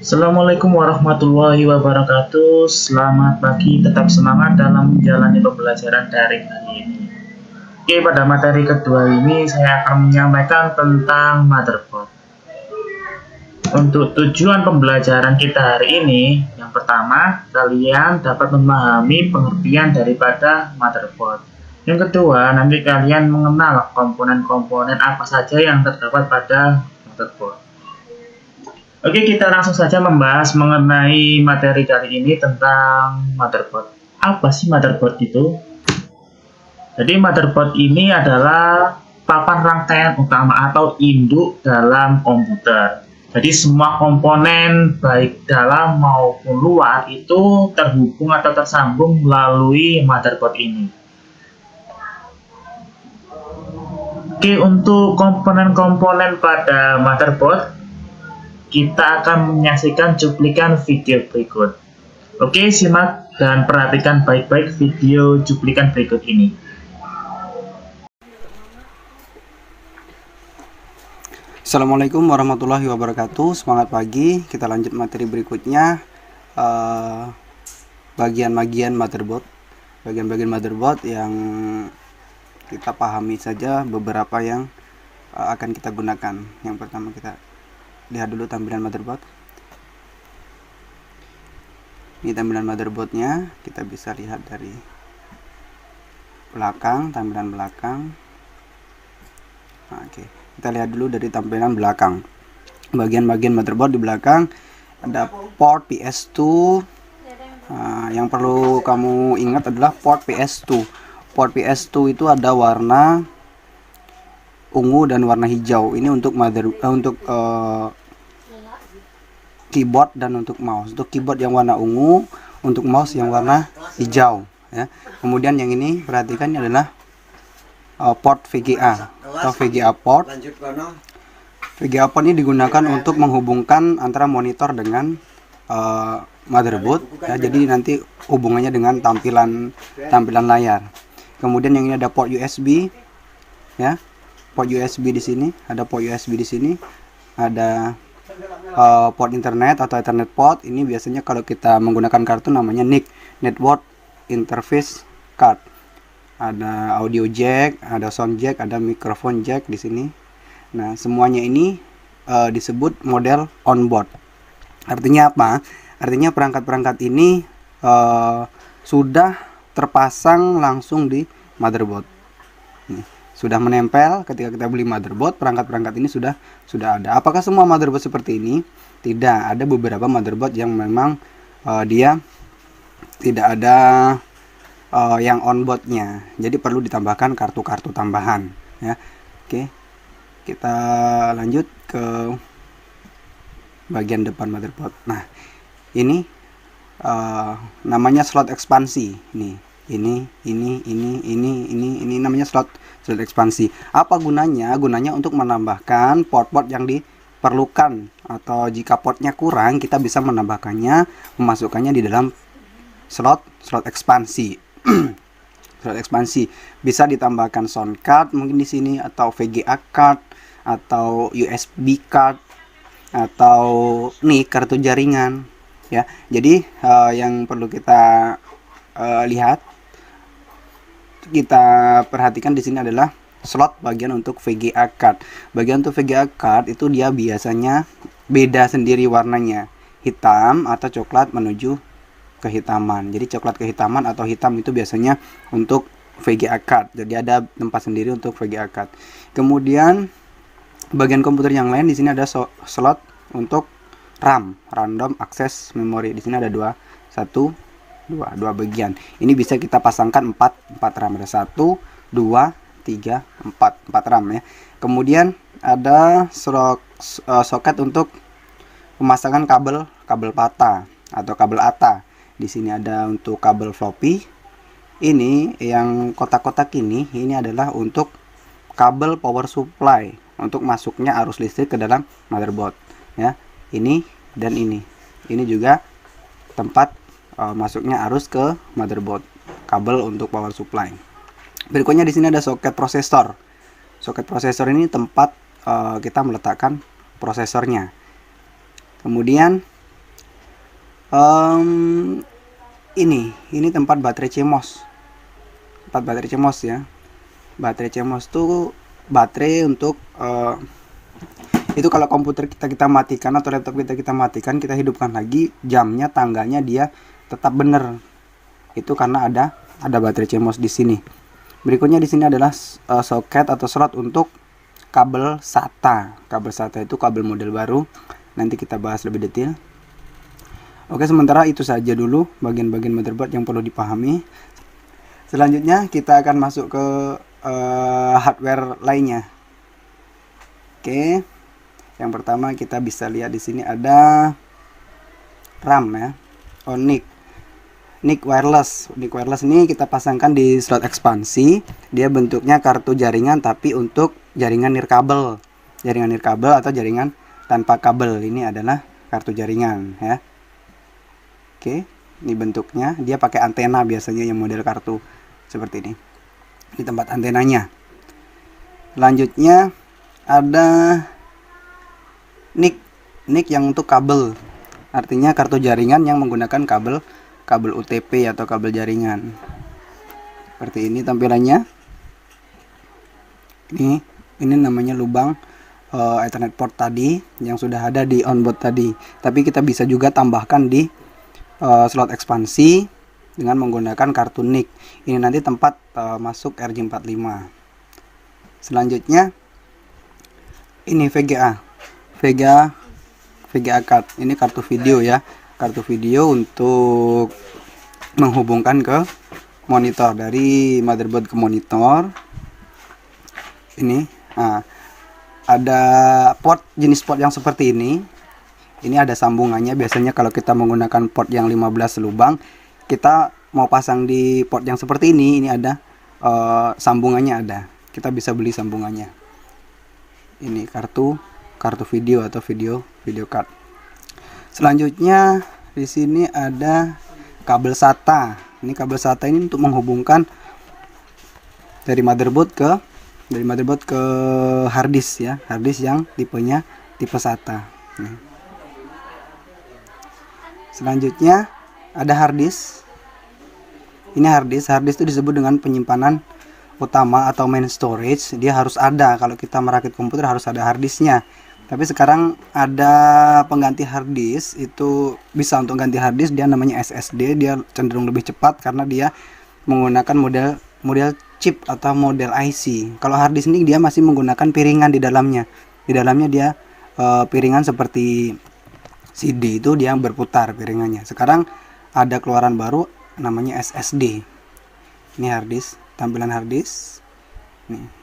Assalamualaikum warahmatullahi wabarakatuh. Selamat pagi, tetap semangat dalam menjalani pembelajaran daring hari ini. Oke, pada materi kedua ini saya akan menyampaikan tentang motherboard. Untuk tujuan pembelajaran kita hari ini, yang pertama, kalian dapat memahami pengertian daripada motherboard. Yang kedua, nanti kalian mengenal komponen-komponen apa saja yang terdapat pada motherboard. Oke, kita langsung saja membahas mengenai materi kali ini tentang motherboard. Apa sih motherboard itu? Jadi motherboard ini adalah papan rangkaian utama atau induk dalam komputer. Jadi semua komponen baik dalam maupun luar itu terhubung atau tersambung melalui motherboard ini. Oke, untuk komponen-komponen pada motherboard, kita akan menyaksikan cuplikan video berikut. Oke, simak dan perhatikan baik-baik video cuplikan berikut ini. Assalamualaikum warahmatullahi wabarakatuh. Semangat pagi. Kita lanjut materi berikutnya. Bagian-bagian motherboard. Bagian-bagian motherboard yang kita pahami saja beberapa yang akan kita gunakan. Yang pertama kita lihat dulu tampilan motherboard. Ini tampilan motherboardnya, kita bisa lihat dari belakang, tampilan belakang. Nah, oke, kita lihat dulu dari tampilan belakang. Bagian-bagian motherboard di belakang ada port PS2. Yang perlu kamu ingat adalah port PS2. Port PS2 itu ada warna ungu dan warna hijau. Ini untuk keyboard dan untuk mouse. Untuk keyboard yang warna ungu, untuk mouse yang warna hijau, ya. Kemudian yang ini perhatikan, ini adalah port VGA atau VGA port. VGA port ini digunakan untuk menghubungkan antara monitor dengan motherboard, ya. Jadi nanti hubungannya dengan tampilan layar. Kemudian yang ini ada port USB, ya. Port USB di sini, ada port USB di sini, ada port internet atau Ethernet port. Ini biasanya kalau kita menggunakan kartu namanya NIC, Network Interface Card. Ada audio jack, ada sound jack, ada microphone jack di sini. Nah, semuanya ini disebut model onboard. Artinya apa? Artinya perangkat-perangkat ini sudah terpasang langsung di motherboard. Nih, sudah menempel. Ketika kita beli motherboard, perangkat-perangkat ini sudah ada. Apakah semua motherboard seperti ini? Tidak, ada beberapa motherboard yang memang dia tidak ada yang onboardnya, jadi perlu ditambahkan kartu-kartu tambahan, ya. Oke, kita lanjut ke bagian depan motherboard. Nah, ini namanya slot ekspansi. Ini namanya slot ekspansi. Apa gunanya? Gunanya untuk menambahkan port-port yang diperlukan, atau jika portnya kurang, kita bisa menambahkannya, memasukkannya di dalam slot ekspansi. Slot ekspansi bisa ditambahkan sound card mungkin di sini, atau VGA card, atau USB card, atau nih kartu jaringan, ya. Jadi yang perlu kita lihat, kita perhatikan di sini adalah slot bagian untuk VGA card. Bagian untuk VGA card itu dia biasanya beda sendiri warnanya, hitam atau coklat menuju kehitaman. Jadi coklat kehitaman atau hitam itu biasanya untuk VGA card. Jadi ada tempat sendiri untuk VGA card. Kemudian bagian komputer yang lain, di sini ada slot untuk RAM, random access memory. Di sini ada dua bagian. Ini bisa kita pasangkan 4 RAM. Ada 1, 2, 3, 4 RAM, ya. Kemudian ada soket untuk pemasangan kabel PATA atau kabel ATA. Di sini ada untuk kabel floppy. Ini yang kotak-kotak ini adalah untuk kabel power supply, untuk masuknya arus listrik ke dalam motherboard, ya. Ini dan ini juga tempat masuknya arus ke motherboard, kabel untuk power supply. Berikutnya di sini ada soket prosesor. Soket prosesor ini tempat kita meletakkan prosesornya. Kemudian ini tempat baterai CMOS. Tempat baterai CMOS ya. Baterai CMOS tuh baterai untuk itu kalau komputer kita matikan atau laptop kita matikan, kita hidupkan lagi, jamnya, tanggalnya dia tetap benar. Itu karena ada baterai CMOS di sini. Berikutnya di sini adalah soket atau slot untuk kabel SATA. Kabel SATA itu kabel model baru. Nanti kita bahas lebih detail. Oke, sementara itu saja dulu bagian-bagian motherboard yang perlu dipahami. Selanjutnya kita akan masuk ke hardware lainnya. Oke. Yang pertama kita bisa lihat di sini ada RAM ya. NIC wireless. NIC wireless ini kita pasangkan di slot ekspansi. Dia bentuknya kartu jaringan tapi untuk jaringan nirkabel. Jaringan nirkabel atau jaringan tanpa kabel. Ini adalah kartu jaringan ya. Oke, ini bentuknya. Dia pakai antena biasanya yang model kartu seperti ini. Di tempat antenanya. Selanjutnya ada NIC yang untuk kabel, artinya kartu jaringan yang menggunakan kabel UTP atau kabel jaringan. Seperti ini tampilannya. Ini namanya lubang Ethernet port tadi yang sudah ada di onboard tadi. Tapi kita bisa juga tambahkan di slot ekspansi dengan menggunakan kartu NIC. Ini nanti tempat masuk RJ45. Selanjutnya ini VGA card. Ini kartu video ya, kartu video untuk menghubungkan ke monitor, dari motherboard ke monitor. Ini ada jenis port yang seperti ini. Ini ada sambungannya. Biasanya kalau kita menggunakan port yang 15 lubang, kita mau pasang di port yang seperti ini ada sambungannya ada. Kita bisa beli sambungannya. Ini kartu video atau video card. Selanjutnya di sini ada kabel SATA. Ini kabel SATA ini untuk menghubungkan dari motherboard ke hard disk ya, hard disk yang tipenya tipe SATA. Selanjutnya ada hard disk. Ini hard disk itu disebut dengan penyimpanan utama atau main storage. Dia harus ada, kalau kita merakit komputer harus ada hard disknya. Tapi sekarang ada pengganti hard disk, itu bisa untuk ganti hard disk, dia namanya SSD. Dia cenderung lebih cepat karena dia menggunakan model chip atau model IC. Kalau hard disk ini dia masih menggunakan piringan di dalamnya. Di dalamnya dia piringan seperti CD, itu dia berputar piringannya. Sekarang ada keluaran baru namanya SSD. Ini hard disk, tampilan hard disk. Nih.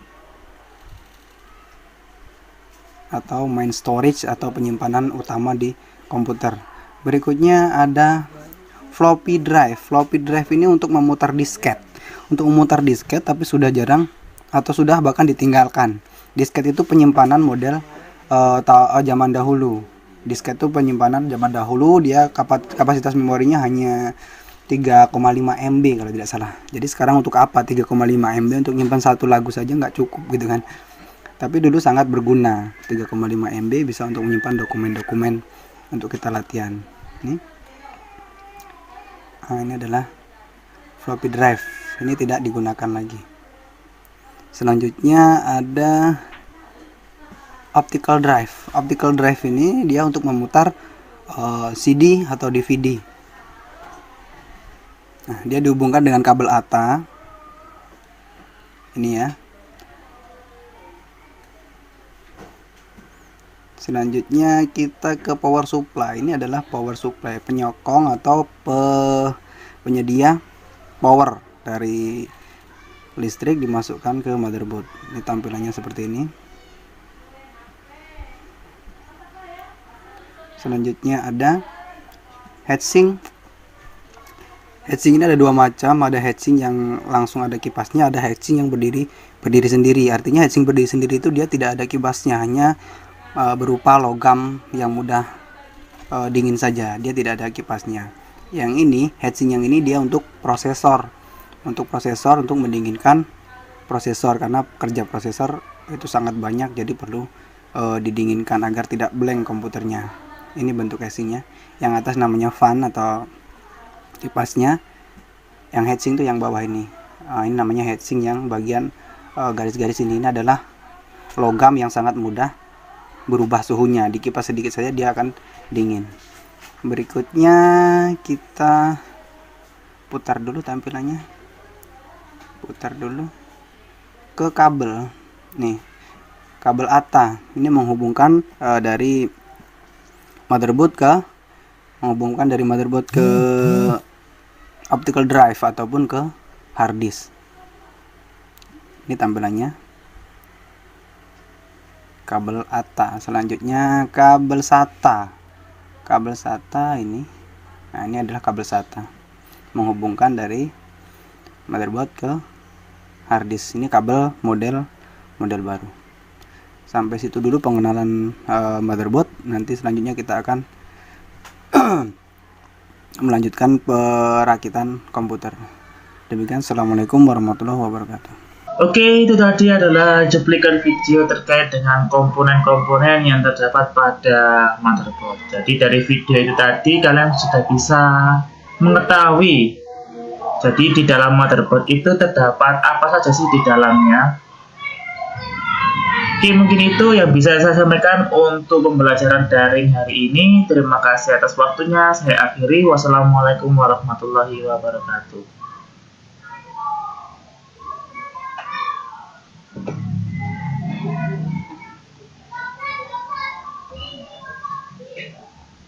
Atau main storage atau penyimpanan utama di komputer. Berikutnya ada floppy drive. Floppy drive ini untuk memutar disket. Untuk memutar disket, tapi sudah jarang atau sudah bahkan ditinggalkan. Disket itu penyimpanan model zaman dahulu. Disket itu penyimpanan zaman dahulu, dia kapasitas memorinya hanya 3,5 MB kalau tidak salah. Jadi sekarang untuk apa 3,5 MB? Untuk nyimpan satu lagu saja nggak cukup gitu kan. Tapi dulu sangat berguna. 3,5 MB bisa untuk menyimpan dokumen-dokumen untuk kita latihan. Ini adalah floppy drive. Ini tidak digunakan lagi. Selanjutnya ada optical drive. Optical drive ini dia untuk memutar CD atau DVD. Nah, dia dihubungkan dengan kabel ATA. Ini ya. Selanjutnya kita ke power supply. Ini adalah power supply, penyokong atau penyedia power dari listrik dimasukkan ke motherboard. Ini tampilannya seperti ini. Selanjutnya ada heatsink. Heatsink ini ada dua macam. Ada heatsink yang langsung ada kipasnya, ada heatsink yang berdiri sendiri. Artinya heatsink berdiri sendiri itu dia tidak ada kipasnya, hanya berupa logam yang mudah dingin saja. Dia tidak ada kipasnya. Yang ini, heatsink yang ini dia untuk prosesor. Untuk prosesor, untuk mendinginkan prosesor, karena kerja prosesor itu sangat banyak, jadi perlu didinginkan agar tidak blank komputernya. Ini bentuk casingnya. Yang atas namanya fan atau kipasnya, yang heatsink tuh yang bawah ini. Ini namanya heatsink, yang bagian garis-garis ini adalah logam yang sangat mudah berubah suhunya. Dikipas sedikit saja dia akan dingin. Berikutnya kita putar dulu tampilannya, putar dulu ke kabel. Nih, kabel ATA ini menghubungkan dari motherboard ke optical drive ataupun ke hard disk. Ini tampilannya kabel ATA. Selanjutnya kabel SATA. Kabel SATA ini, nah ini adalah kabel SATA menghubungkan dari motherboard ke hard disk. Ini kabel model baru. Sampai situ dulu pengenalan motherboard. Nanti selanjutnya kita akan melanjutkan perakitan komputer. Demikian, assalamualaikum warahmatullahi wabarakatuh. Oke, itu tadi adalah cuplikan video terkait dengan komponen-komponen yang terdapat pada motherboard. Jadi dari video itu tadi kalian sudah bisa mengetahui, jadi di dalam motherboard itu terdapat apa saja sih di dalamnya. Oke, mungkin itu yang bisa saya sampaikan untuk pembelajaran daring hari ini. Terima kasih atas waktunya. Saya akhiri. Wassalamualaikum warahmatullahi wabarakatuh.